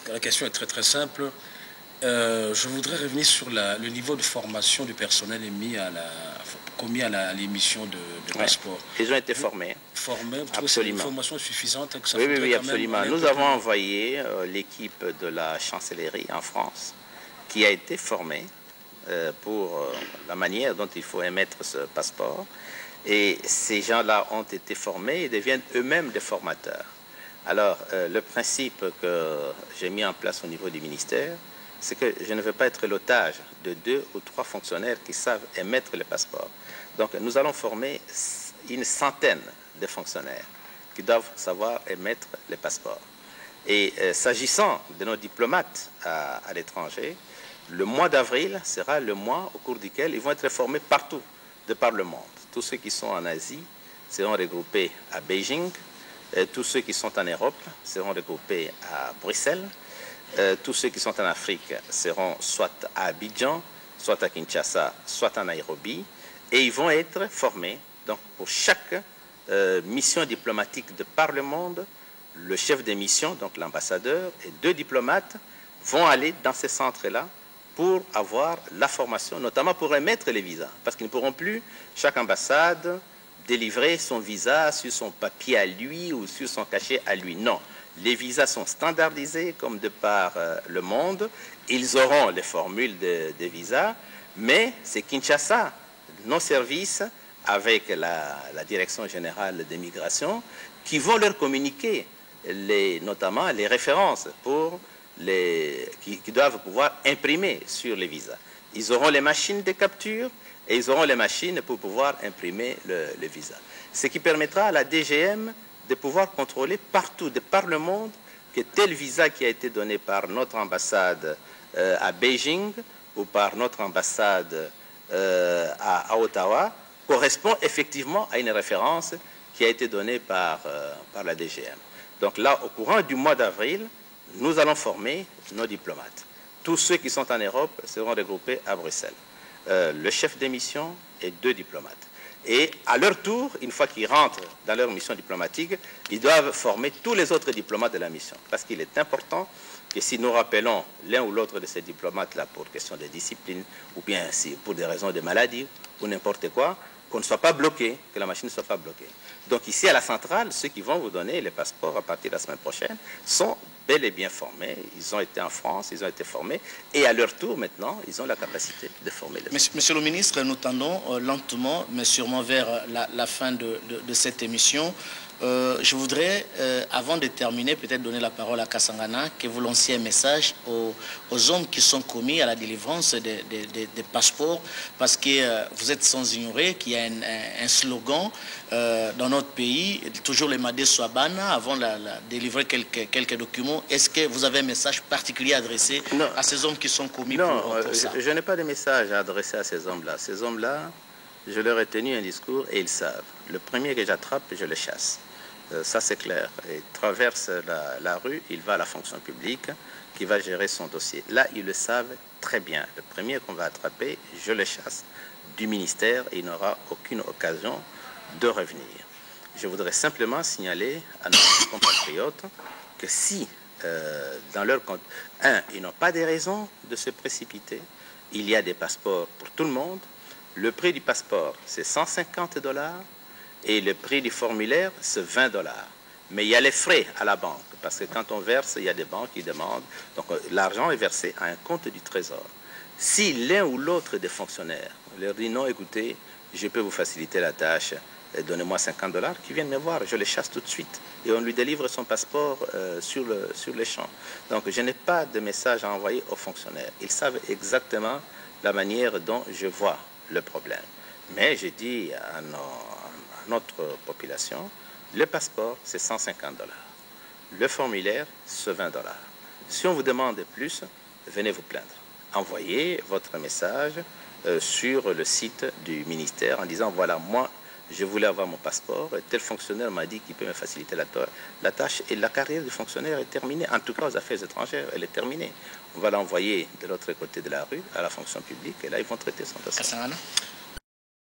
La question est très simple. Je voudrais revenir sur le niveau de formation du personnel commis à l'émission de passeport. Ils ont été formés. Formés, vous trouvez que c'est une Absolument. formation suffisante que ça Oui, faudrait quand absolument. même Nous avons envoyé l'équipe de la chancellerie en France qui a été formée pour la manière dont il faut émettre ce passeport. Et ces gens-là ont été formés et deviennent eux-mêmes des formateurs. Alors, le principe que j'ai mis en place au niveau du ministère, c'est que je ne veux pas être l'otage de 2 ou 3 fonctionnaires qui savent émettre le passeport. Donc, nous allons former une centaine de fonctionnaires qui doivent savoir émettre les passeports. Et s'agissant de nos diplomates à l'étranger, le mois d'avril sera le mois au cours duquel ils vont être formés partout de par le monde. Tous ceux qui sont en Asie seront regroupés à Beijing. Tous ceux qui sont en Europe seront regroupés à Bruxelles. Tous ceux qui sont en Afrique seront soit à Abidjan, soit à Kinshasa, soit à Nairobi. Et ils vont être formés. Donc, pour chaque mission diplomatique de par le monde, le chef de mission, donc l'ambassadeur, et 2 diplomates vont aller dans ces centres-là pour avoir la formation, notamment pour émettre les visas. Parce qu'ils ne pourront plus, chaque ambassade, délivrer son visa sur son papier à lui ou sur son cachet à lui. Non, les visas sont standardisés comme de par le monde. Ils auront les formules de visas, mais c'est Kinshasa, nos services, avec la Direction générale des migrations, qui vont leur communiquer notamment les références pour qui doivent pouvoir imprimer sur les visas. Ils auront les machines de capture et ils auront les machines pour pouvoir imprimer le visa. Ce qui permettra à la DGM de pouvoir contrôler partout, de par le monde, que tel visa qui a été donné par notre ambassade à Beijing ou par notre ambassade à Ottawa correspond effectivement à une référence qui a été donnée par la DGM. Donc là, au courant du mois d'avril, nous allons former nos diplomates. Tous ceux qui sont en Europe seront regroupés à Bruxelles. Le chef de mission et 2 diplomates. Et à leur tour, une fois qu'ils rentrent dans leur mission diplomatique, ils doivent former tous les autres diplomates de la mission. Parce qu'il est important que si nous rappelons l'un ou l'autre de ces diplomates-là pour question de discipline, ou bien si pour des raisons de maladie, ou n'importe quoi, qu'on ne soit pas bloqué, que la machine ne soit pas bloquée. Donc ici à la centrale, ceux qui vont vous donner les passeports à partir de la semaine prochaine sont bel et bien formés. Ils ont été en France, ils ont été formés, et à leur tour maintenant, ils ont la capacité de former les autres. Monsieur le ministre, nous tendons lentement, mais sûrement vers la fin de cette émission. Je voudrais, avant de terminer, peut-être donner la parole à Kasangana, que vous lanciez un message aux hommes qui sont commis à la délivrance des passeports, parce que vous êtes sans ignorer qu'il y a un slogan dans notre pays, toujours les Madé Swabana, avant de délivrer quelques documents. Est-ce que vous avez un message particulier adressé à ces hommes qui sont commis pour ça? Je n'ai pas de message à adresser à ces hommes-là. Ces hommes-là, je leur ai tenu un discours et ils savent. Le premier que j'attrape, je le chasse. Ça, c'est clair. Il traverse la rue, il va à la fonction publique qui va gérer son dossier. Là, ils le savent très bien. Le premier qu'on va attraper, je le chasse du ministère et il n'aura aucune occasion de revenir. Je voudrais simplement signaler à nos compatriotes que si, dans leur compte, ils n'ont pas de raison de se précipiter, il y a des passeports pour tout le monde. Le prix du passeport, c'est 150 $. Et le prix du formulaire, c'est 20 $. Mais il y a les frais à la banque, parce que quand on verse, il y a des banques qui demandent. Donc l'argent est versé à un compte du Trésor. Si l'un ou l'autre des fonctionnaires leur dit non, écoutez, je peux vous faciliter la tâche, donnez-moi 50 $, qu'ils viennent me voir, je les chasse tout de suite. Et on lui délivre son passeport sur les champs. Donc je n'ai pas de message à envoyer aux fonctionnaires. Ils savent exactement la manière dont je vois le problème. Mais je dis à notre population, le passeport, c'est 150 $. Le formulaire, c'est 20 $. Si on vous demande plus, venez vous plaindre. Envoyez votre message sur le site du ministère en disant, voilà, moi, je voulais avoir mon passeport, et tel fonctionnaire m'a dit qu'il peut me faciliter la tâche, et la carrière du fonctionnaire est terminée, en tout cas aux affaires étrangères, elle est terminée. On va l'envoyer de l'autre côté de la rue, à la fonction publique, et là, ils vont traiter son dossier.